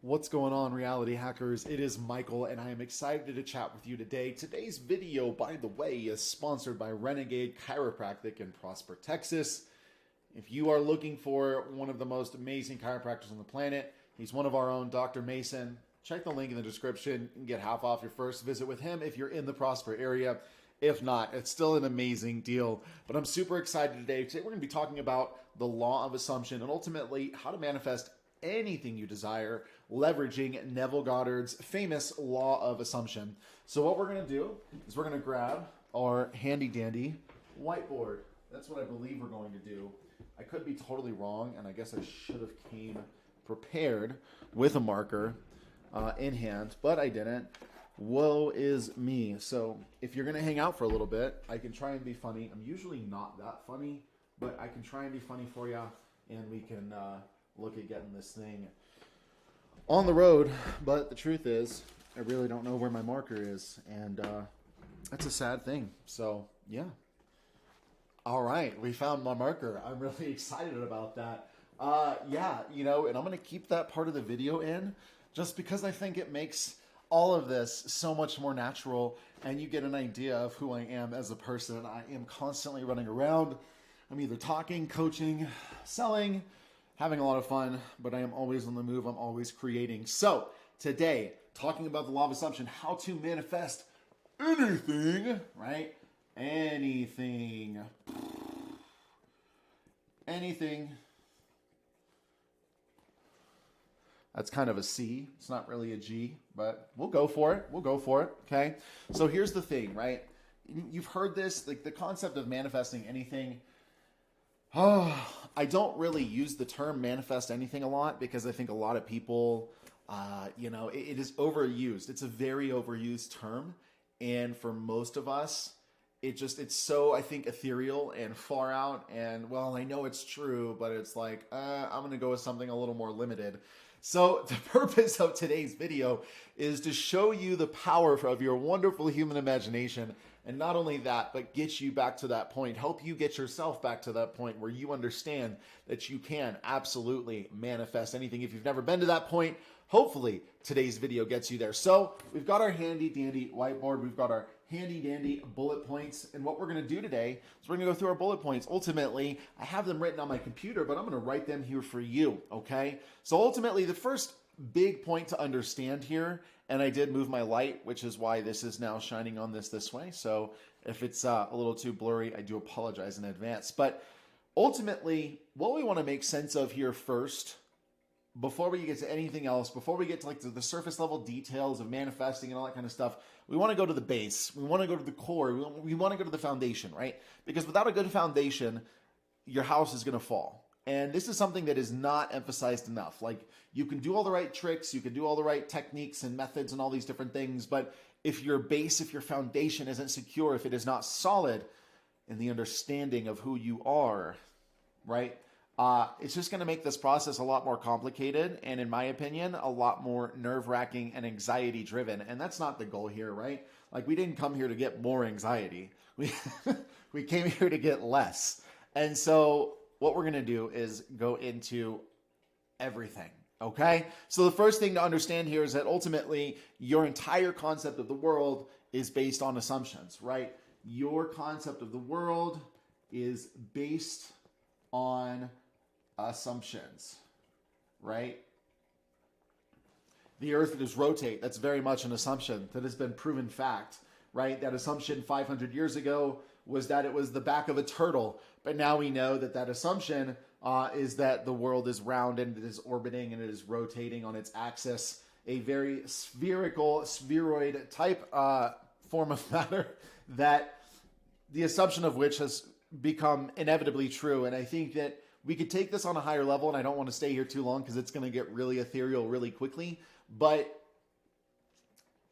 What's going on, reality hackers? It is Michael, and I am excited to chat with you today. Today's video, by the way, is sponsored by Renegade Chiropractic in Prosper, Texas. If you are looking for one of the most amazing chiropractors on the planet, he's one of our own, Dr. Mason. Check the link in the description. You can get half off your first visit with him if you're in the Prosper area. If not, it's still an amazing deal. But I'm super excited today. Today we're going to be talking about the law of assumption and ultimately how to manifest anything you desire, leveraging Neville Goddard's famous law of assumption. So what we're going to do is we're going to grab our handy dandy whiteboard. That's what I believe we're going to do. I could be totally wrong, and I guess I should have came prepared with a marker in hand, but I didn't. Woe is me. So if you're going to hang out for a little bit, I can try and be funny. I'm usually not that funny, but I can try and be funny for you, and we can look at getting this thing on the road. But the truth is, I really don't know where my marker is, and that's a sad thing. So yeah. All right, we found my marker. I'm really excited about that. Yeah, and I'm going to keep that part of the video in just because I think it makes all of this so much more natural, and you get an idea of who I am as a person. I am constantly running around. I'm either talking, coaching, selling, having a lot of fun, but I am always on the move. I'm always creating. So today, talking about the law of assumption, how to manifest anything, right? Anything. That's kind of a C. It's not really a G, but we'll go for it. Okay. So here's the thing, right? You've heard this, like the concept of manifesting anything. Oh, I don't really use the term manifest anything a lot because I think a lot of people, it is overused. It's a very overused term. And for most of us, it's so, I think, ethereal and far out. And, well, I know it's true, but it's like, I'm going to go with something a little more limited. So the purpose of today's video is to show you the power of your wonderful human imagination. And not only that, but get you back to that point, help you get yourself back to that point where you understand that you can absolutely manifest anything. If you've never been to that point, hopefully today's video gets you there. So we've got our handy dandy whiteboard. We've got our handy dandy bullet points. And what we're going to do today is we're going to go through our bullet points. Ultimately, I have them written on my computer, but I'm going to write them here for you. Okay. So ultimately, the first big point to understand here, and I did move my light, which is why this is now shining on this way. So if it's a little too blurry, I do apologize in advance. But ultimately, what we want to make sense of here first, before we get to anything else, before we get to like the surface level details of manifesting and all that kind of stuff, we want to go to the base. We want to go to the core. We want to go to the foundation, right? Because without a good foundation, your house is going to fall. And this is something that is not emphasized enough. Like, you can do all the right tricks, you can do all the right techniques and methods and all these different things, but if your base, if your foundation isn't secure, if it is not solid in the understanding of who you are, right? It's just going to make this process a lot more complicated, and in my opinion, a lot more nerve-wracking and anxiety-driven. And that's not the goal here, right? Like, we didn't come here to get more anxiety. We came here to get less. And so what we're going to do is go into everything, okay? So the first thing to understand here is that ultimately your entire concept of the world is based on assumptions, right? Your concept of the world is based on assumptions, right? The earth does rotate. That's very much an assumption that has been proven fact, right? That assumption 500 years ago was that it was the back of a turtle. But now we know that that assumption is that the world is round and it is orbiting and it is rotating on its axis, a very spherical, spheroid type form of matter, that the assumption of which has become inevitably true. And I think that we could take this on a higher level, and I don't want to stay here too long because it's going to get really ethereal really quickly. But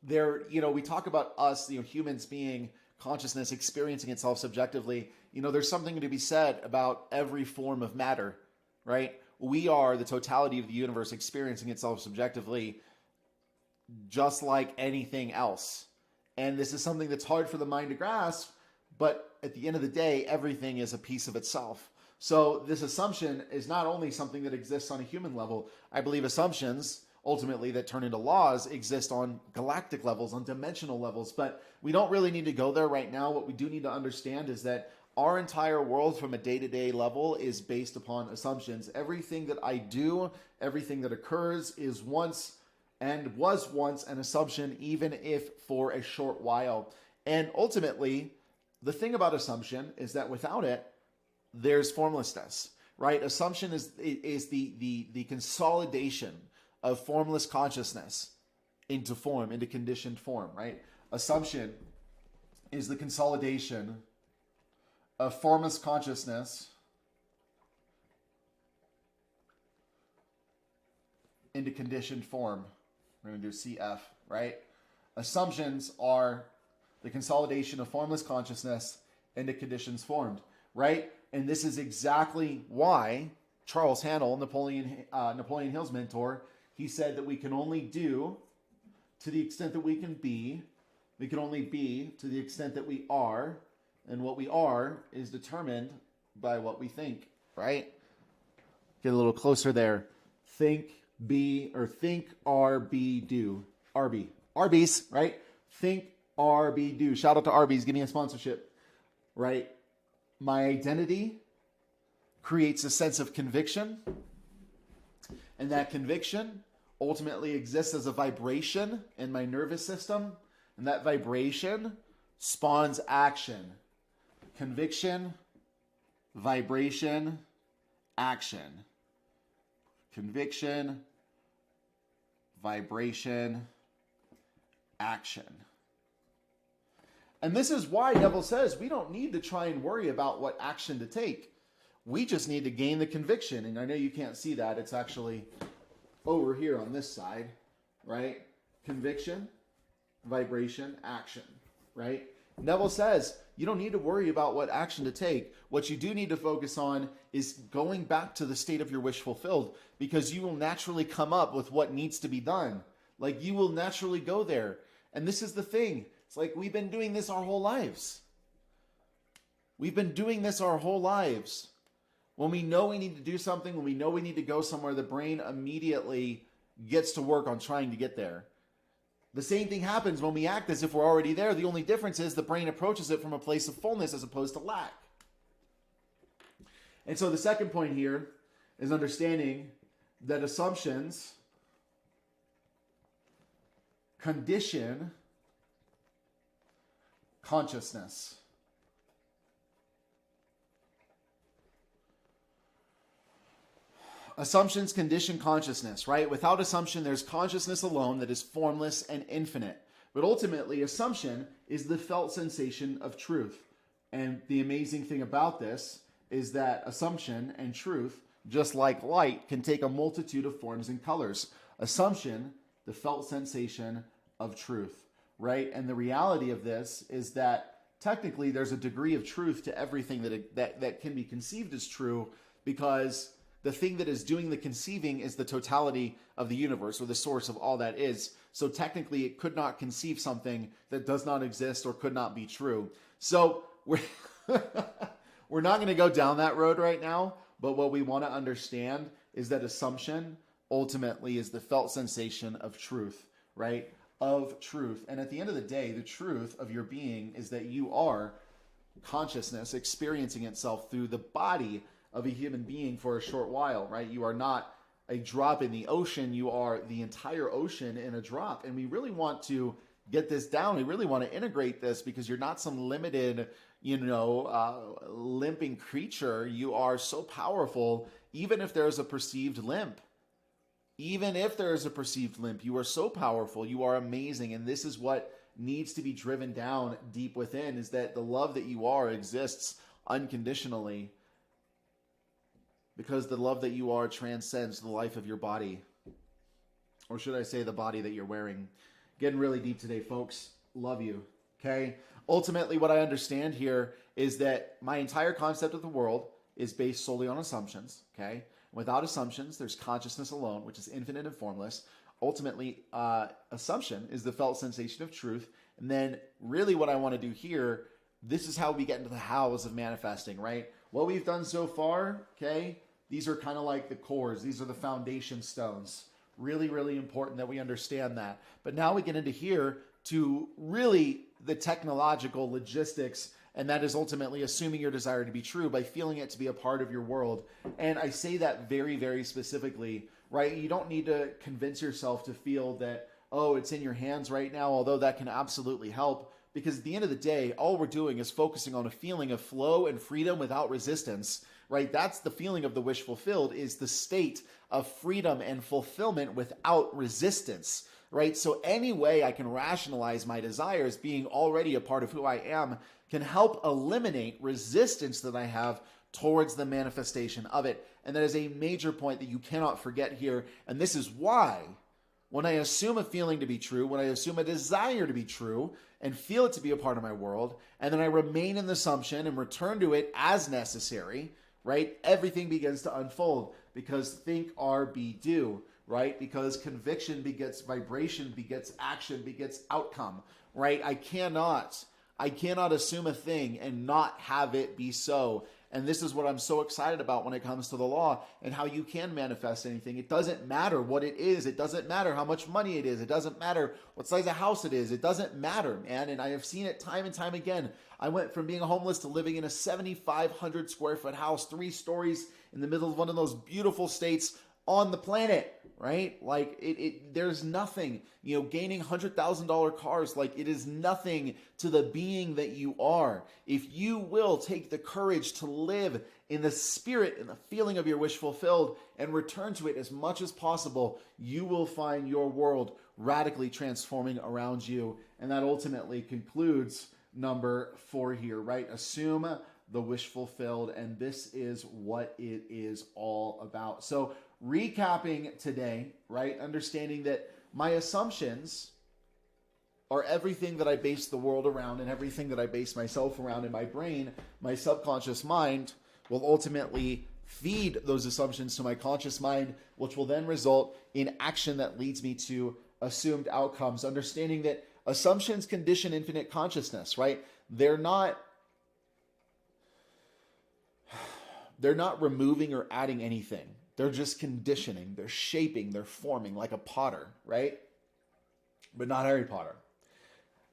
we talk about us, humans being consciousness, experiencing itself subjectively. There's something to be said about every form of matter, right? We are the totality of the universe experiencing itself subjectively, just like anything else. And this is something that's hard for the mind to grasp, but at the end of the day, everything is a piece of itself. So this assumption is not only something that exists on a human level. I believe assumptions ultimately that turn into laws exist on galactic levels, on dimensional levels. But we don't really need to go there right now. What we do need to understand is that our entire world from a day-to-day level is based upon assumptions. Everything that I do, everything that occurs is once and was once an assumption, even if for a short while. And ultimately, the thing about assumption is that without it, there's formlessness, right? Assumption is the consolidation of formless consciousness into form, into conditioned form, right? Assumption is the consolidation of formless consciousness into conditioned form. We're going to do CF, right? Assumptions are the consolidation of formless consciousness into conditions formed, right? And this is exactly why Charles Handel, Napoleon Hill's mentor, he said that we can only do to the extent that we can be only be to the extent that we are, and what we are is determined by what we think, right? Get a little closer there. Think, be, or think, are, be, do. Arby's, right? Think, are, be, do. Shout out to Arby's, give me a sponsorship, right? My identity creates a sense of conviction, and that conviction ultimately exists as a vibration in my nervous system, and that vibration spawns action. Conviction, vibration, action. Conviction, vibration, action. And this is why Neville says we don't need to try and worry about what action to take. We just need to gain the conviction. And I know you can't see that. It's actually over here on this side, right? Conviction, vibration, action, right? Neville says you don't need to worry about what action to take. What you do need to focus on is going back to the state of your wish fulfilled, because you will naturally come up with what needs to be done. Like, you will naturally go there. And this is the thing. It's like we've been doing this our whole lives. We've been doing this our whole lives. When we know we need to do something, when we know we need to go somewhere, the brain immediately gets to work on trying to get there. The same thing happens when we act as if we're already there. The only difference is the brain approaches it from a place of fullness as opposed to lack. And so the second point here is understanding that assumptions condition consciousness. Assumptions condition consciousness, right? Without assumption, there's consciousness alone that is formless and infinite. But ultimately, assumption is the felt sensation of truth. And the amazing thing about this is that assumption and truth, just like light, can take a multitude of forms and colors. Assumption, the felt sensation of truth, right? And the reality of this is that technically there's a degree of truth to everything that can be conceived as true, because the thing that is doing the conceiving is the totality of the universe, or the source of all that is. So technically it could not conceive something that does not exist or could not be true. So we're not going to go down that road right now, but what we want to understand is that assumption ultimately is the felt sensation of truth, right? Of truth. And at the end of the day, the truth of your being is that you are consciousness experiencing itself through the body of a human being for a short while, right? You are not a drop in the ocean. You are the entire ocean in a drop. And we really want to get this down. We really want to integrate this, because you're not some limited, limping creature. You are so powerful, even if there's a perceived limp. Even if there is a perceived limp, you are so powerful. You are amazing. And this is what needs to be driven down deep within, is that the love that you are exists unconditionally. Because the love that you are transcends the life of your body. Or should I say the body that you're wearing. Getting really deep today, folks. Love you. Okay? Ultimately, what I understand here is that my entire concept of the world is based solely on assumptions. Okay? Without assumptions, there's consciousness alone, which is infinite and formless. Ultimately, assumption is the felt sensation of truth. And then really what I want to do here, this is how we get into the hows of manifesting, right? What we've done so far, okay, these are kind of like the cores. These are the foundation stones, Really, really important that we understand that. But now we get into here to really the technological logistics, and that is ultimately assuming your desire to be true by feeling it to be a part of your world. And I say that very, very specifically, right? You don't need to convince yourself to feel that, oh, it's in your hands right now, although that can absolutely help. Because at the end of the day, all we're doing is focusing on a feeling of flow and freedom without resistance, right? That's the feeling of the wish fulfilled, is the state of freedom and fulfillment without resistance, right? So any way I can rationalize my desires being already a part of who I am can help eliminate resistance that I have towards the manifestation of it. And that is a major point that you cannot forget here. And this is why when I assume a feeling to be true, when I assume a desire to be true and feel it to be a part of my world, and then I remain in the assumption and return to it as necessary, right? Everything begins to unfold because think, are, be, do, right? Because conviction begets vibration, begets action, begets outcome, right? I cannot assume a thing and not have it be so. And this is what I'm so excited about when it comes to the law and how you can manifest anything. It doesn't matter what it is. It doesn't matter how much money it is. It doesn't matter what size of house it is. It doesn't matter, man. And I have seen it time and time again. I went from being homeless to living in a 7,500 square foot house, 3 stories in the middle of one of those beautiful states on the planet, right? Like there's nothing, gaining $100,000 cars, like it is nothing to the being that you are. If you will take the courage to live in the spirit and the feeling of your wish fulfilled and return to it as much as possible, you will find your world radically transforming around you. And that ultimately concludes number 4 here, right? Assume the wish fulfilled. And this is what it is all about. So recapping today, right? Understanding that my assumptions are everything that I base the world around and everything that I base myself around in my brain. My subconscious mind will ultimately feed those assumptions to my conscious mind, which will then result in action that leads me to assumed outcomes. Understanding that assumptions condition infinite consciousness, right? They're not removing or adding anything. They're just conditioning, they're shaping, they're forming like a potter, right? But not Harry Potter.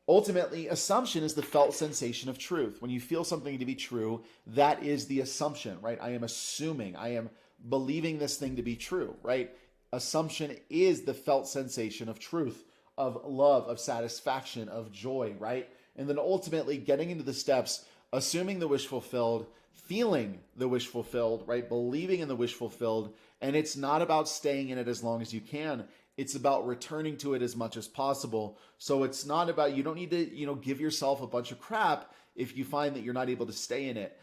Ultimately, assumption is the felt sensation of truth. When you feel something to be true, that is the assumption, right? I am assuming, I am believing this thing to be true, right? Assumption is the felt sensation of truth, of love, of satisfaction, of joy, right? And then ultimately getting into the steps, assuming the wish fulfilled, feeling the wish fulfilled, right? Believing in the wish fulfilled. And it's not about staying in it as long as you can. It's about returning to it as much as possible. So it's not about, you don't need to, give yourself a bunch of crap if you find that you're not able to stay in it.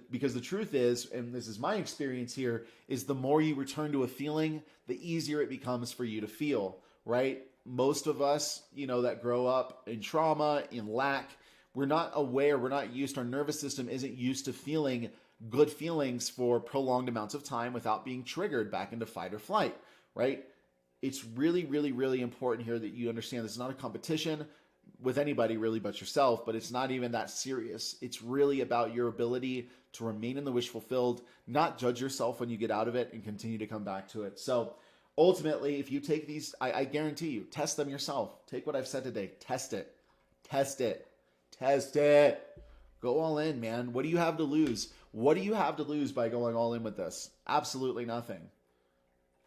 Because the truth is, and this is my experience here, is the more you return to a feeling, the easier it becomes for you to feel, right? Most of us, that grow up in trauma, in lack, we're not aware, we're not used, our nervous system isn't used to feeling good feelings for prolonged amounts of time without being triggered back into fight or flight, right? It's really, really, really important here that you understand this is not a competition with anybody really but yourself, but it's not even that serious. It's really about your ability to remain in the wish fulfilled, not judge yourself when you get out of it and continue to come back to it. So ultimately, if you take these, I guarantee you, test them yourself. Take what I've said today, test it, test it. Test it. Go all in, man. What do you have to lose? What do you have to lose by going all in with this? Absolutely nothing.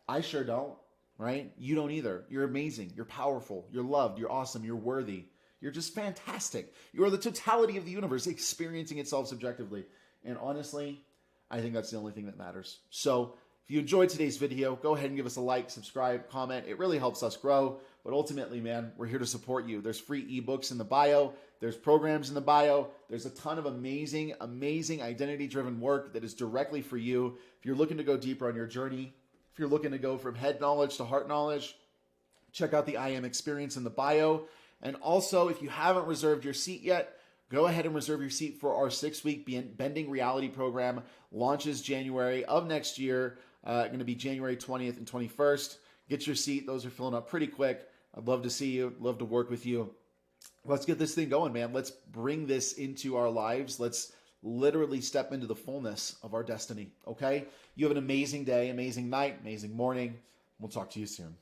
I sure don't, right? You don't either. You're amazing. You're powerful. You're loved. You're awesome. You're worthy. You're just fantastic. You are the totality of the universe experiencing itself subjectively. And honestly, I think that's the only thing that matters. So if you enjoyed today's video, go ahead and give us a like, subscribe, comment. It really helps us grow. But ultimately, man, we're here to support you. There's free ebooks in the bio. There's programs in the bio. There's a ton of amazing, amazing identity-driven work that is directly for you. If you're looking to go deeper on your journey, if you're looking to go from head knowledge to heart knowledge, check out the I Am Experience in the bio. And also, if you haven't reserved your seat yet, go ahead and reserve your seat for our 6-week Bending Reality program. Launches January of next year. Going to be January 20th and 21st. Get your seat. Those are filling up pretty quick. I'd love to see you. Love to work with you. Let's get this thing going, man. Let's bring this into our lives. Let's literally step into the fullness of our destiny, okay? You have an amazing day, amazing night, amazing morning. We'll talk to you soon.